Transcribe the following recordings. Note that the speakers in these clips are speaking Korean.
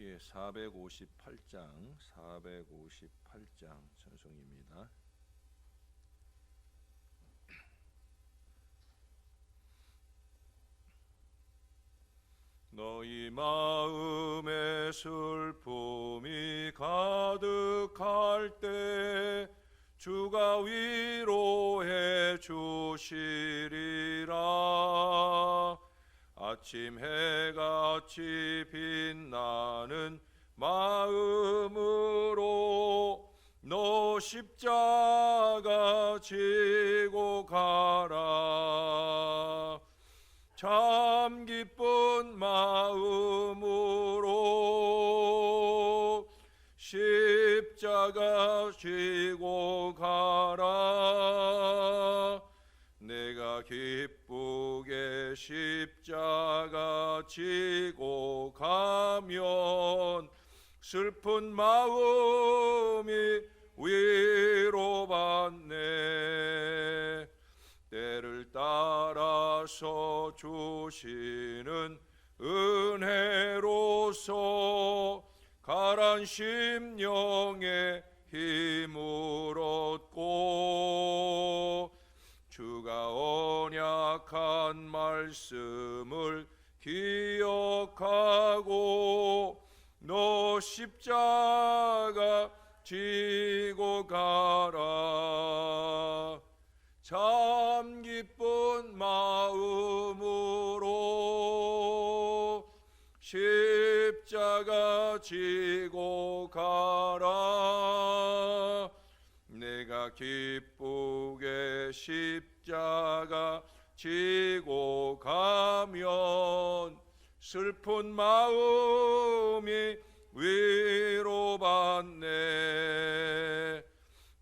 예, 458장 찬송입니다. 너희 마음에 슬픔이 가득할 때 주가 위로해 주시리라. 아침 해같이 빛나는 마음으로 너 십자가 지고 가라. 참 기쁜 마음으로 십자가 지고 가라. 내가 기쁘게 십자가 지고 가면 슬픈 마음이 위로받네. 때를 따라서 주시는 은혜로서 가란 심령에 힘을 얻고 주가 언약한 말씀을 기억하고 너 십자가 지고 가라. 참 기쁜 마음으로 십자가 지고 가라. 내가 기쁘게 십자가 지고 가면 슬픈 마음이 위로받네.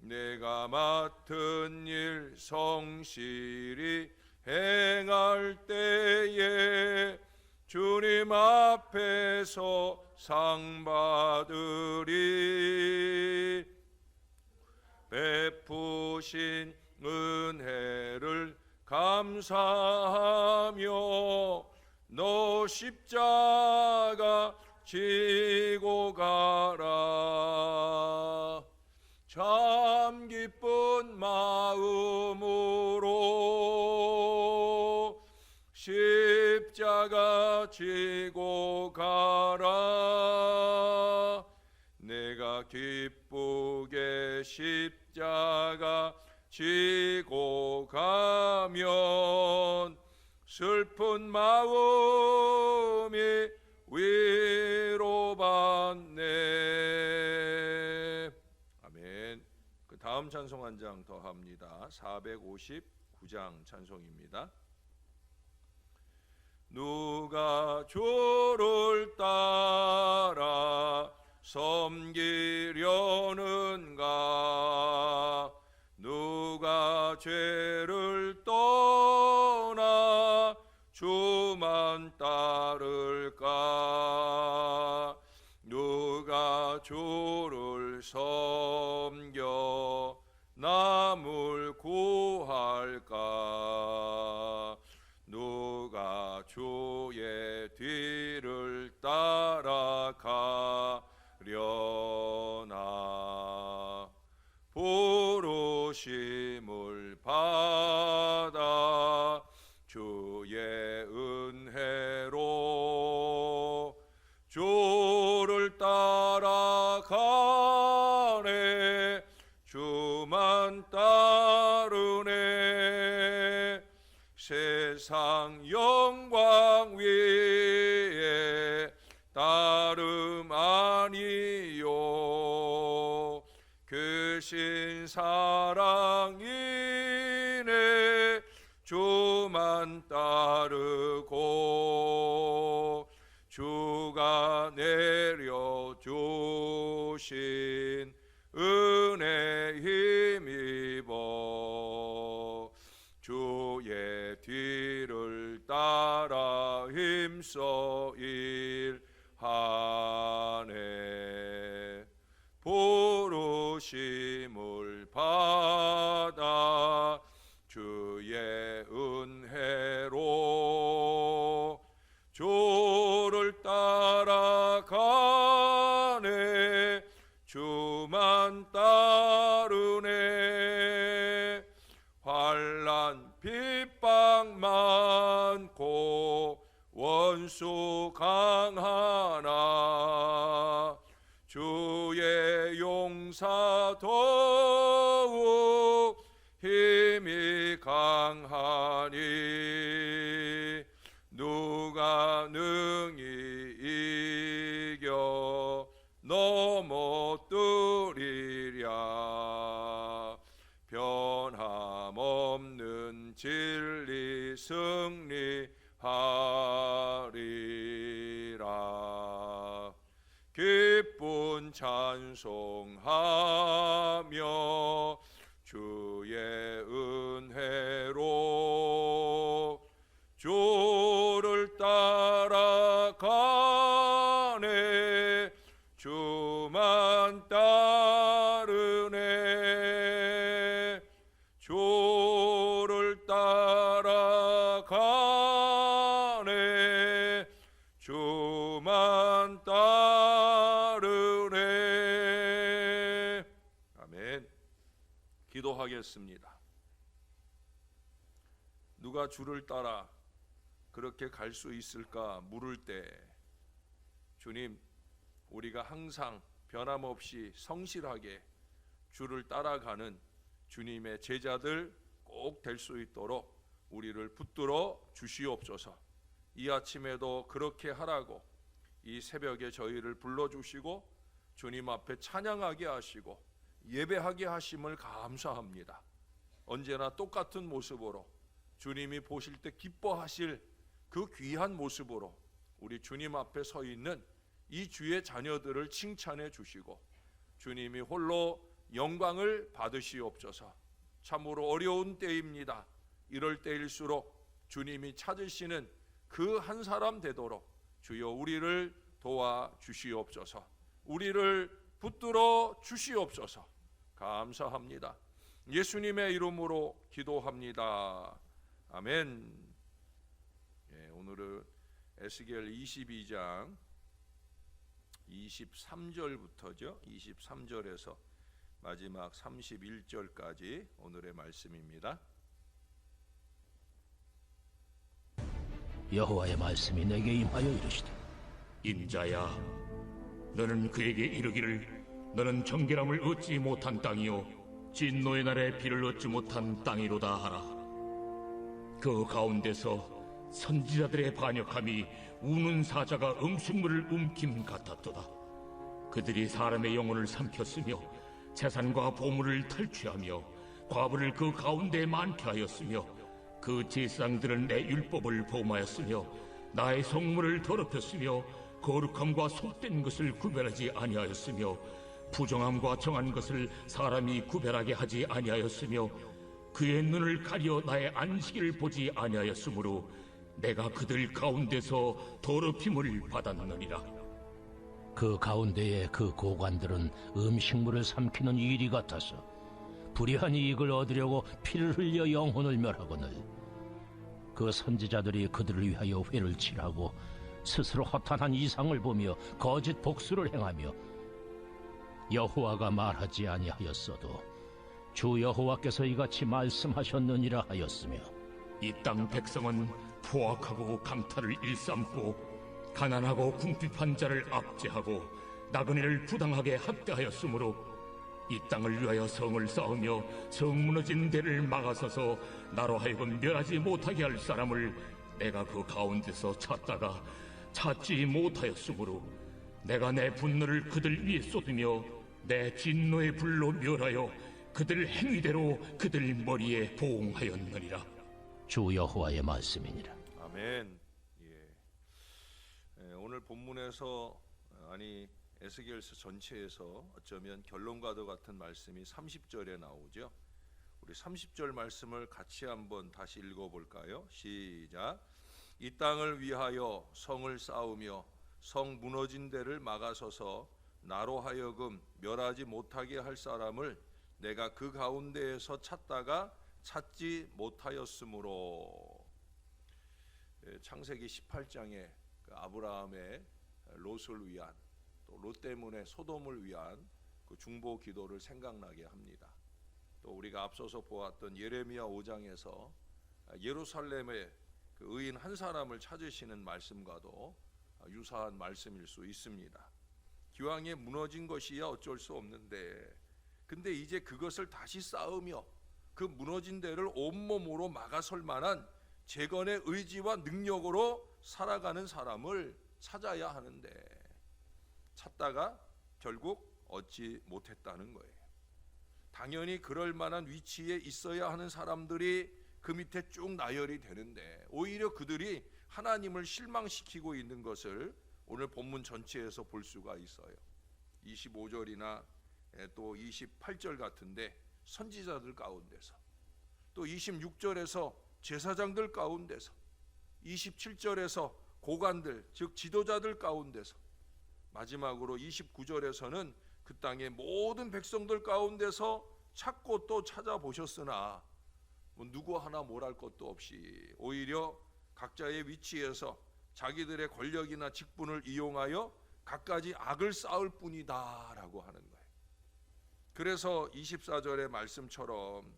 내가 맡은 일 성실히 행할 때에 주님 앞에서 상 받으리. 베푸신 은혜를 감사하며 너 십자가 지고 가라. 참 기쁜 마음으로 십자가 지고 가라. 내가 기쁘게 십자가 지고 가면 슬픈 마음이 위로받네. 아멘. 그 다음 찬송 한 장 더 합니다. 459장 찬송입니다. 누가 주를 따라 섬기려는가? 누가 죄를 떠나 주만 따를까? 누가 주를 섬겨 남을 구할까? 누가 주의 뒤를 따라가려나? 부르심을 받아 주의 은혜로 주를 따라가네. 주만 따르네. 세상 영광 위에 따름 아니요 크신 사랑이네. 주만 따르고 주가 내려주신 은혜 힘입어 주의 뒤를 따라 힘써 일하네. 부르심을 받아 주의 은혜로 주를 따라가 핍박 많고 원수 강하나 주의 용사 더욱 힘이 강하니 누가 능히 이겨 넘어뜨리랴. 변함없는 진리 승리하리라. 기쁜 찬송하며 주의 은혜로 주를 따라가네. 주만 따르네. 주를 따라가네. 주만 따르네. 아멘. 기도하겠습니다. 누가 주를 따라 그렇게 갈 수 있을까 물을 때, 주님, 우리가 항상 변함없이 성실하게 주를 따라가는 주님의 제자들 꼭 될 수 있도록 우리를 붙들어 주시옵소서. 이 아침에도 그렇게 하라고 이 새벽에 저희를 불러주시고 주님 앞에 찬양하게 하시고 예배하게 하심을 감사합니다. 언제나 똑같은 모습으로 주님이 보실 때 기뻐하실 그 귀한 모습으로 우리 주님 앞에 서 있는 이 주의 자녀들을 칭찬해 주시고 주님이 홀로 영광을 받으시옵소서. 참으로 어려운 때입니다. 이럴 때일수록 주님이 찾으시는 그 한 사람 되도록 주여 우리를 도와 주시옵소서. 우리를 붙들어 주시옵소서. 감사합니다. 예수님의 이름으로 기도합니다. 아멘. 오늘은 에스겔 22장 23절부터죠. 23절에서 마지막 31절까지 오늘의 말씀입니다. 여호와의 말씀이 내게 임하여 이르시되, 인자야, 너는 그에게 이르기를 너는 정결함을 얻지 못한 땅이요 진노의 날에 비를 얻지 못한 땅이로다 하라. 그 가운데서 선지자들의 반역함이 우는 사자가 음식물을 움킴 같았도다. 그들이 사람의 영혼을 삼켰으며 재산과 보물을 탈취하며 과부를 그 가운데에 많게 하였으며 그 제사장들은 내 율법을 범하였으며 나의 성물을 더럽혔으며 거룩함과 속된 것을 구별하지 아니하였으며 부정함과 정한 것을 사람이 구별하게 하지 아니하였으며 그의 눈을 가려 나의 안식일을 보지 아니하였으므로 내가 그들 가운데서 더럽힘을 받았느니라. 그 가운데에 그 고관들은 음식물을 삼키는 이리 같아서 불의한 이익을 얻으려고 피를 흘려 영혼을 멸하거늘 그 선지자들이 그들을 위하여 회를 칠하고 스스로 허탄한 이상을 보며 거짓 복수를 행하며 여호와가 말하지 아니하였어도 주 여호와께서 이같이 말씀하셨느니라 하였으며 이 땅 백성은 포악하고 강탈을 일삼고 가난하고 궁핍한 자를 압제하고 나그네를 부당하게 학대하였으므로 이 땅을 위하여 성을 쌓으며 성 무너진 데를 막아서서 나로 하여금 멸하지 못하게 할 사람을 내가 그 가운데서 찾다가 찾지 못하였으므로 내가 내 분노를 그들 위에 쏟으며 내 진노의 불로 멸하여 그들 행위대로 그들 머리에 보응하였느니라. 주 여호와의 말씀이니라. 아멘. 오늘 본문에서 에스겔서 전체에서 어쩌면 결론과도 같은 말씀이 30절에 나오죠. 우리 30절 말씀을 같이 한번 다시 읽어볼까요? 시작. 이 땅을 위하여 성을 쌓으며 성 무너진 데를 막아서서 나로 하여금 멸하지 못하게 할 사람을 내가 그 가운데에서 찾다가 찾지 못하였으므로. 창세기 18장에 아브라함의 롯을 위한 또 롯 때문에 소돔을 위한 그 중보 기도를 생각나게 합니다. 또 우리가 앞서서 보았던 예레미야 5장에서 예루살렘의 그 의인 한 사람을 찾으시는 말씀과도 유사한 말씀일 수 있습니다. 기왕에 무너진 것이야 어쩔 수 없는데, 근데 이제 그것을 다시 쌓으며 그 무너진 데를 온몸으로 막아설 만한 재건의 의지와 능력으로 살아가는 사람을 찾아야 하는데, 찾다가 결국 얻지 못했다는 거예요. 당연히 그럴 만한 위치에 있어야 하는 사람들이 그 밑에 쭉 나열이 되는데, 오히려 그들이 하나님을 실망시키고 있는 것을 오늘 본문 전체에서 볼 수가 있어요. 25절이나 또 28절 같은데 선지자들 가운데서, 또 26절에서 제사장들 가운데서, 27절에서 고관들 즉 지도자들 가운데서, 마지막으로 29절에서는 그 땅의 모든 백성들 가운데서 찾고 또 찾아보셨으나 누구 하나 뭘할 것도 없이 오히려 각자의 위치에서 자기들의 권력이나 직분을 이용하여 갖가지 악을 쌓을 뿐이다 라고 하는 거예요. 그래서 24절의 말씀처럼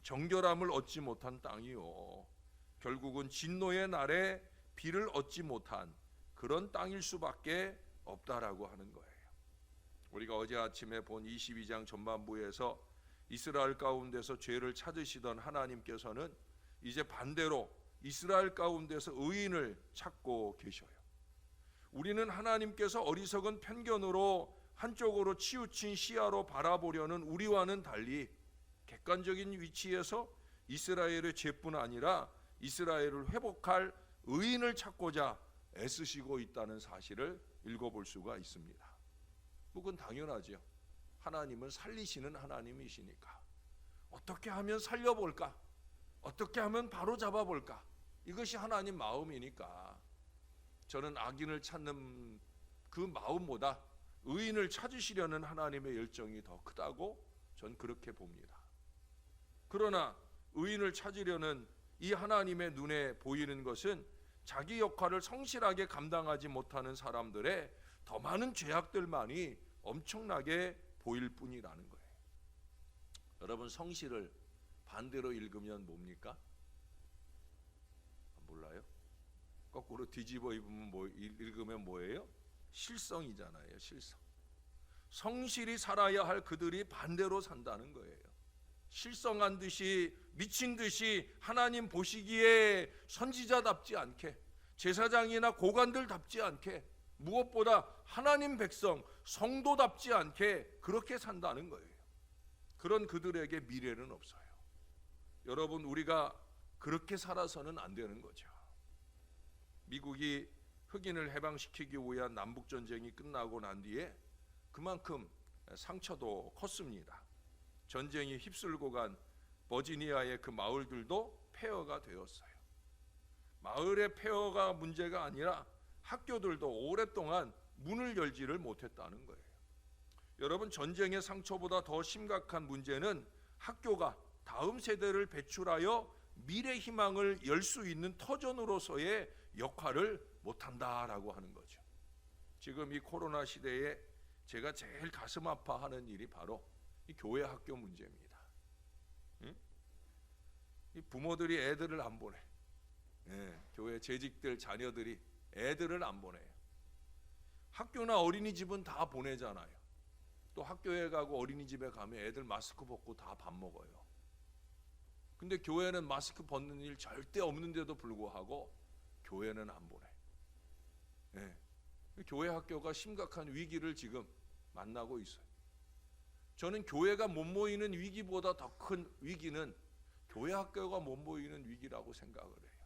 정결함을 얻지 못한 땅이요, 결국은 진노의 날에 비를 얻지 못한 그런 땅일 수밖에 없다라고 하는 거예요. 우리가 어제 아침에 본 22장 전반부에서 이스라엘 가운데서 죄를 찾으시던 하나님께서는 이제 반대로 이스라엘 가운데서 의인을 찾고 계셔요. 우리는 하나님께서 어리석은 편견으로 한쪽으로 치우친 시야로 바라보려는 우리와는 달리 객관적인 위치에서 이스라엘의 죄뿐 아니라 이스라엘을 회복할 의인을 찾고자 애쓰시고 있다는 사실을 읽어볼 수가 있습니다. 그건 당연하죠. 하나님은 살리시는 하나님이시니까 어떻게 하면 살려볼까? 어떻게 하면 바로 잡아볼까? 이것이 하나님 마음이니까 저는 악인을 찾는 그 마음보다 의인을 찾으시려는 하나님의 열정이 더 크다고 전 그렇게 봅니다. 그러나 의인을 찾으려는 이 하나님의 눈에 보이는 것은 자기 역할을 성실하게 감당하지 못하는 사람들의 더 많은 죄악들만이 엄청나게 보일 뿐이라는 거예요. 여러분, 성실을 반대로 읽으면 뭡니까? 몰라요? 거꾸로 뒤집어 읽으면 뭐예요? 실성이잖아요. 실성. 성실히 살아야 할 그들이 반대로 산다는 거예요. 실성한 듯이, 미친 듯이 하나님 보시기에 선지자답지 않게, 제사장이나 고관들답지 않게, 무엇보다 하나님 백성, 성도답지 않게 그렇게 산다는 거예요. 그런 그들에게 미래는 없어요. 여러분, 우리가 그렇게 살아서는 안 되는 거죠. 미국이 흑인을 해방시키기 위한 남북전쟁이 끝나고 난 뒤에 그만큼 상처도 컸습니다. 전쟁이 휩쓸고 간 버지니아의 그 마을들도 폐허가 되었어요. 마을의 폐허가 문제가 아니라 학교들도 오랫동안 문을 열지를 못했다는 거예요. 여러분, 전쟁의 상처보다 더 심각한 문제는 학교가 다음 세대를 배출하여 미래 희망을 열 수 있는 터전으로서의 역할을 못한다라고 하는 거죠. 지금 이 코로나 시대에 제가 제일 가슴 아파하는 일이 바로 이 교회 학교 문제입니다. 이 부모들이 애들을 안 보내. 교회 재직들 자녀들이 애들을 안 보내요. 학교나 어린이집은 다 보내잖아요. 또 학교에 가고 어린이집에 가면 애들 마스크 벗고 다 밥 먹어요. 근데 교회는 마스크 벗는 일 절대 없는데도 불구하고 교회는 안 보내. 교회 학교가 심각한 위기를 지금 만나고 있어요. 저는 교회가 못 모이는 위기보다 더 큰 위기는 교회 학교가 못 모이는 위기라고 생각을 해요.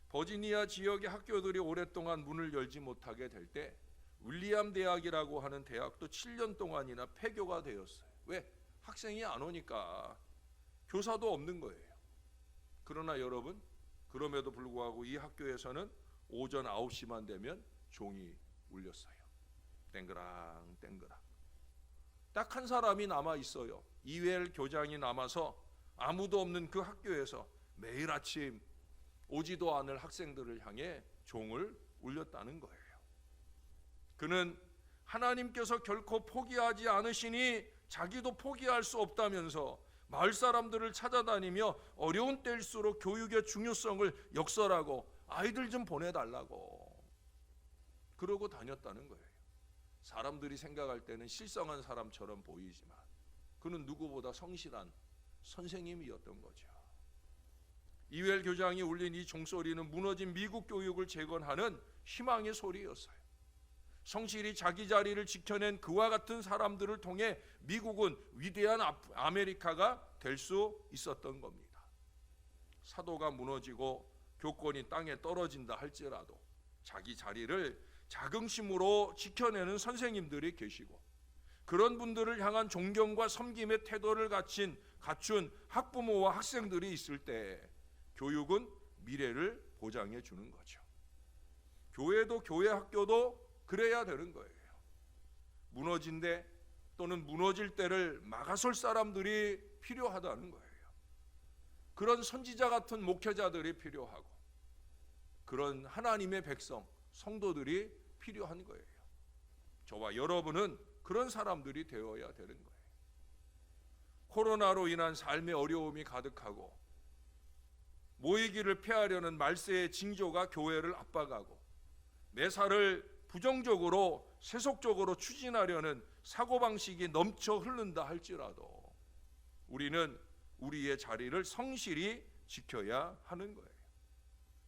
버지니아 지역의 학교들이 오랫동안 문을 열지 못하게 될 때 윌리엄 대학이라고 하는 대학도 7년 동안이나 폐교가 되었어요. 왜? 학생이 안 오니까. 교사도 없는 거예요. 그러나 여러분, 그럼에도 불구하고 이 학교에서는 오전 9시만 되면 종이 울렸어요. 땡그랑 땡그랑. 딱 한 사람이 남아 있어요. 이웰 교장이 남아서 아무도 없는 그 학교에서 매일 아침 오지도 않을 학생들을 향해 종을 울렸다는 거예요. 그는 하나님께서 결코 포기하지 않으시니 자기도 포기할 수 없다면서 마을 사람들을 찾아다니며 어려운 때일수록 교육의 중요성을 역설하고 아이들 좀 보내달라고 그러고 다녔다는 거예요. 사람들이 생각할 때는 실성한 사람처럼 보이지만 그는 누구보다 성실한 선생님이었던 거죠. 이웰 교장이 울린 이 종소리는 무너진 미국 교육을 재건하는 희망의 소리였어요. 성실히 자기 자리를 지켜낸 그와 같은 사람들을 통해 미국은 위대한 아메리카가 될 수 있었던 겁니다. 사도가 무너지고 교권이 땅에 떨어진다 할지라도 자기 자리를 자긍심으로 지켜내는 선생님들이 계시고 그런 분들을 향한 존경과 섬김의 태도를 갖춘 학부모와 학생들이 있을 때 교육은 미래를 보장해 주는 거죠. 교회도 교회 학교도 그래야 되는 거예요. 무너진 데 또는 무너질 때를 막아설 사람들이 필요하다는 거예요. 그런 선지자 같은 목회자들이 필요하고 그런 하나님의 백성, 성도들이 필요한 거예요. 저와 여러분은 그런 사람들이 되어야 되는 거예요. 코로나로 인한 삶의 어려움이 가득하고 모이기를 피하려는 말세의 징조가 교회를 압박하고 매사를 부정적으로 세속적으로 추진하려는 사고방식이 넘쳐 흐른다 할지라도 우리는 우리의 자리를 성실히 지켜야 하는 거예요.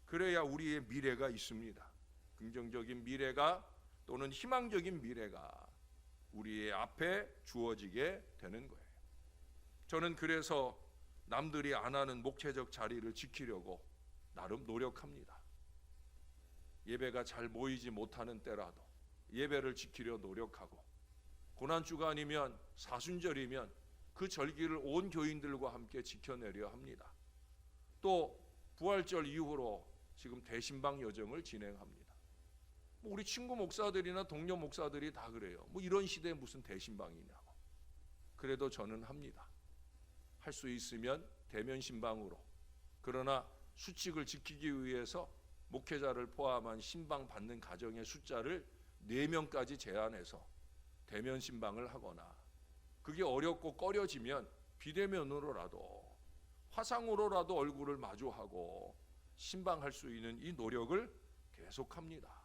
그래야 우리의 미래가 있습니다. 긍정적인 미래가 또는 희망적인 미래가 우리의 앞에 주어지게 되는 거예요. 저는 그래서 남들이 안 하는 목회적 자리를 지키려고 나름 노력합니다. 예배가 잘 모이지 못하는 때라도 예배를 지키려 노력하고 고난주간이면 사순절이면 그 절기를 온 교인들과 함께 지켜내려 합니다. 또 부활절 이후로 지금 대신방 여정을 진행합니다. 우리 친구 목사들이나 동료 목사들이 다 그래요. 이런 시대에 무슨 대신방이냐고. 그래도 저는 합니다. 할 수 있으면 대면 신방으로. 그러나 수칙을 지키기 위해서 목회자를 포함한 신방 받는 가정의 숫자를 4명까지 제한해서 대면 신방을 하거나 그게 어렵고 꺼려지면 비대면으로라도 화상으로라도 얼굴을 마주하고 신방할 수 있는 이 노력을 계속합니다.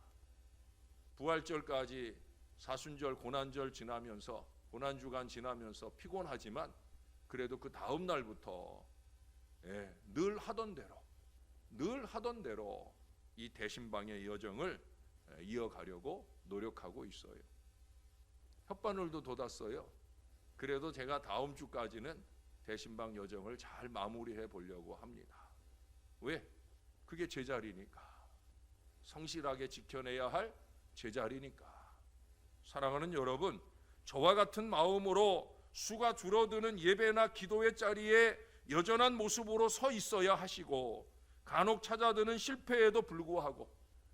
부활절까지 사순절 고난절 지나면서 고난주간 지나면서 피곤하지만 그래도 그 다음 날부터 늘 하던 대로 이 대신방의 여정을 이어가려고 노력하고 있어요. 혓바늘도 돋았어요. 그래도 제가 다음 주까지는 대신방 여정을 잘 마무리해 보려고 합니다. 왜? 그게 제 자리니까. 성실하게 지켜내야 할 제 자리니까. 사랑하는 여러분, 저와 같은 마음으로 수가 줄어드는 예배나 기도의 자리에 여전한 모습으로 서 있어야 하시고 간혹 찾아드는 실패에도 불구하고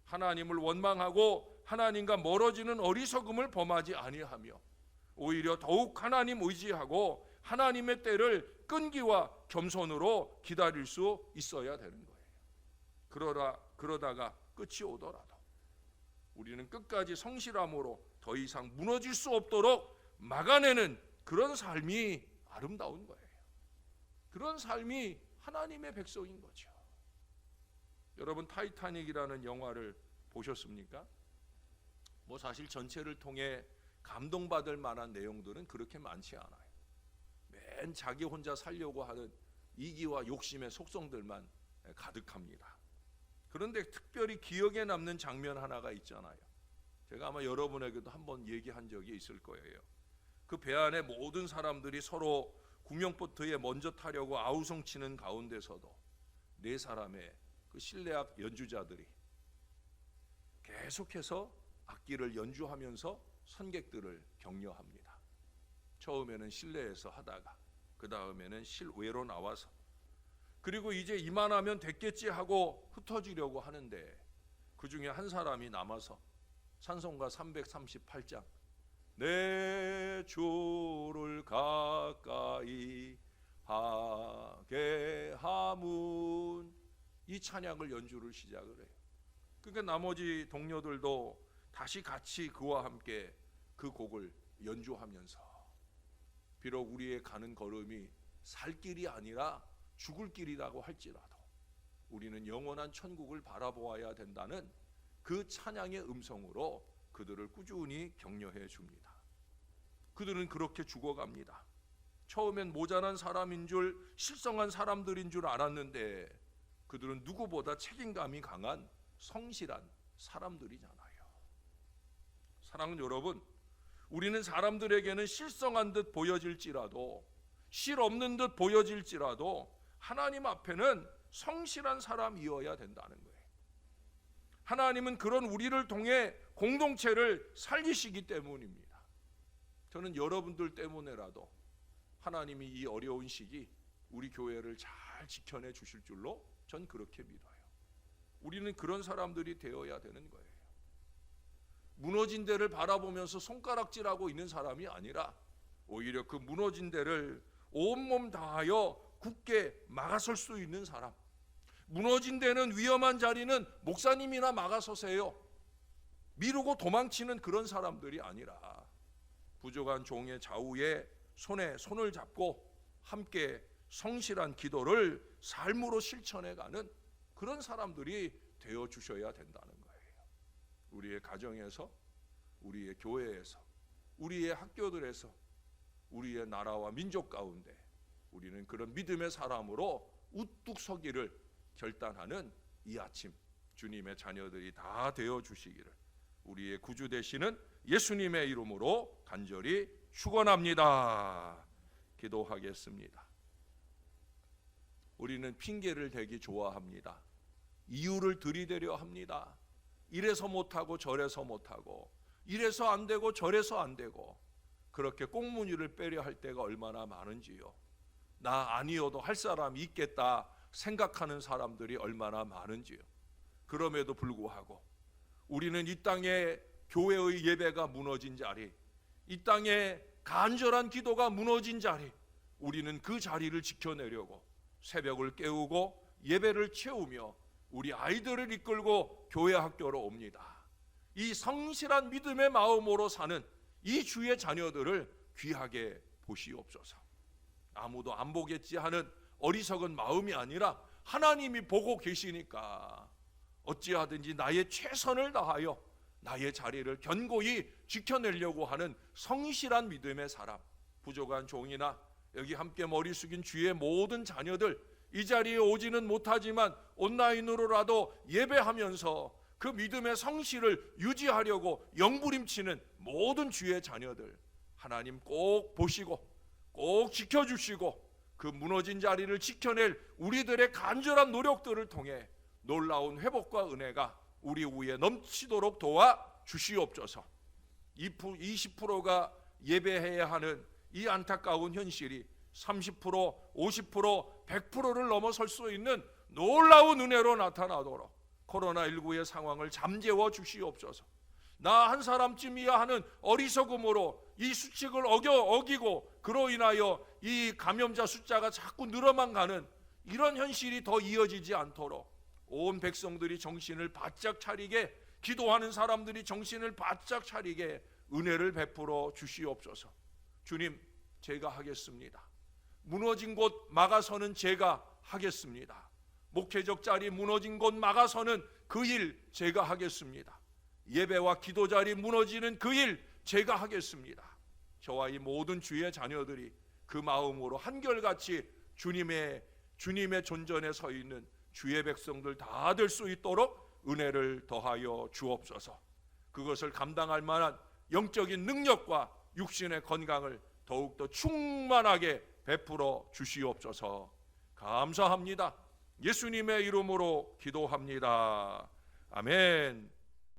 하나님을 원망하고 하나님과 멀어지는 어리석음을 범하지 아니하며 오히려 더욱 하나님 의지하고 하나님의 때를 끈기와 겸손으로 기다릴 수 있어야 되는 거예요. 그러다가 끝이 오더라도 우리는 끝까지 성실함으로 더 이상 무너질 수 없도록 막아내는 그런 삶이 아름다운 거예요. 그런 삶이 하나님의 백성인 거죠. 여러분 타이타닉이라는 영화를 보셨습니까? 사실 전체를 통해 감동받을 만한 내용들은 그렇게 많지 않아요. 맨 자기 혼자 살려고 하는 이기와 욕심의 속성들만 가득합니다. 그런데 특별히 기억에 남는 장면 하나가 있잖아요. 제가 아마 여러분에게도 한번 얘기한 적이 있을 거예요. 그 배 안에 모든 사람들이 서로 구명보트에 먼저 타려고 아우성치는 가운데서도 4사람의 그 실내악 연주자들이 계속해서 악기를 연주하면서 선객들을 격려합니다. 처음에는 실내에서 하다가 그 다음에는 실외로 나와서 그리고 이제 이만하면 됐겠지 하고 흩어지려고 하는데 그 중에 한 사람이 남아서 찬송가 338장 내 주를 가까이 하게 하문 이 찬양을 연주를 시작을 해요. 그러니까 나머지 동료들도 다시 같이 그와 함께 그 곡을 연주하면서 비록 우리의 가는 걸음이 살 길이 아니라 죽을 길이라고 할지라도 우리는 영원한 천국을 바라보아야 된다는 그 찬양의 음성으로 그들을 꾸준히 격려해 줍니다. 그들은 그렇게 죽어갑니다. 처음엔 모자란 사람인 줄, 실성한 사람들인 줄 알았는데 그들은 누구보다 책임감이 강한 성실한 사람들이잖아요. 사랑하는 여러분, 우리는 사람들에게는 실성한 듯 보여질지라도, 실 없는 듯 보여질지라도 하나님 앞에는 성실한 사람이어야 된다는 거예요. 하나님은 그런 우리를 통해 공동체를 살리시기 때문입니다. 저는 여러분들 때문에라도 하나님이 이 어려운 시기 우리 교회를 잘 지켜내 주실 줄로 전 그렇게 믿어요. 우리는 그런 사람들이 되어야 되는 거예요. 무너진 데를 바라보면서 손가락질하고 있는 사람이 아니라 오히려 그 무너진 데를 온몸 다하여 굳게 막아설 수 있는 사람, 무너진 데는, 위험한 자리는 목사님이나 막아서세요. 미루고 도망치는 그런 사람들이 아니라 부족한 종의 좌우에 손에 손을 잡고 함께 성실한 기도를 삶으로 실천해가는 그런 사람들이 되어 주셔야 된다는 거예요. 우리의 가정에서, 우리의 교회에서, 우리의 학교들에서, 우리의 나라와 민족 가운데 우리는 그런 믿음의 사람으로 우뚝 서기를 결단하는 이 아침 주님의 자녀들이 다 되어 주시기를 우리의 구주 되시는 예수님의 이름으로 간절히 축원합니다. 기도하겠습니다. 우리는 핑계를 대기 좋아합니다. 이유를 들이대려 합니다. 이래서 못하고 저래서 못하고, 이래서 안 되고 저래서 안 되고, 그렇게 꽁무니를 빼려 할 때가 얼마나 많은지요. 나 아니어도 할 사람이 있겠다 생각하는 사람들이 얼마나 많은지요. 그럼에도 불구하고 우리는 이 땅에 교회의 예배가 무너진 자리, 이 땅에 간절한 기도가 무너진 자리, 우리는 그 자리를 지켜내려고 새벽을 깨우고 예배를 채우며 우리 아이들을 이끌고 교회 학교로 옵니다. 이 성실한 믿음의 마음으로 사는 이 주의 자녀들을 귀하게 보시옵소서. 아무도 안 보겠지 하는 어리석은 마음이 아니라 하나님이 보고 계시니까 어찌하든지 나의 최선을 다하여 나의 자리를 견고히 지켜내려고 하는 성실한 믿음의 사람, 부족한 종이나 여기 함께 머리 숙인 주의 모든 자녀들, 이 자리에 오지는 못하지만 온라인으로라도 예배하면서 그 믿음의 성실을 유지하려고 영부림치는 모든 주의 자녀들, 하나님 꼭 보시고 꼭 지켜주시고 그 무너진 자리를 지켜낼 우리들의 간절한 노력들을 통해 놀라운 회복과 은혜가 우리 위에 넘치도록 도와 주시옵소서. 20%가 예배해야 하는 이 안타까운 현실이 30%, 50%, 100%를 넘어설 수 있는 놀라운 은혜로 나타나도록 코로나19의 상황을 잠재워 주시옵소서. 나 한 사람쯤이야 하는 어리석음으로 이 수칙을 어기고 그로 인하여 이 감염자 숫자가 자꾸 늘어만 가는 이런 현실이 더 이어지지 않도록 온 백성들이 정신을 바짝 차리게, 기도하는 사람들이 정신을 바짝 차리게 은혜를 베풀어 주시옵소서. 주님, 제가 하겠습니다. 무너진 곳 막아서는 제가 하겠습니다. 목회적 자리 무너진 곳 막아서는 그 일 제가 하겠습니다. 예배와 기도 자리 무너지는 그 일 제가 하겠습니다. 저와 이 모든 주의 자녀들이 그 마음으로 한결같이 주님의 존전에 서 있는 주의 백성들 다 될 수 있도록 은혜를 더하여 주옵소서. 그것을 감당할 만한 영적인 능력과 육신의 건강을 더욱더 충만하게 베풀어 주시옵소서. 감사합니다. 예수님의 이름으로 기도합니다. 아멘.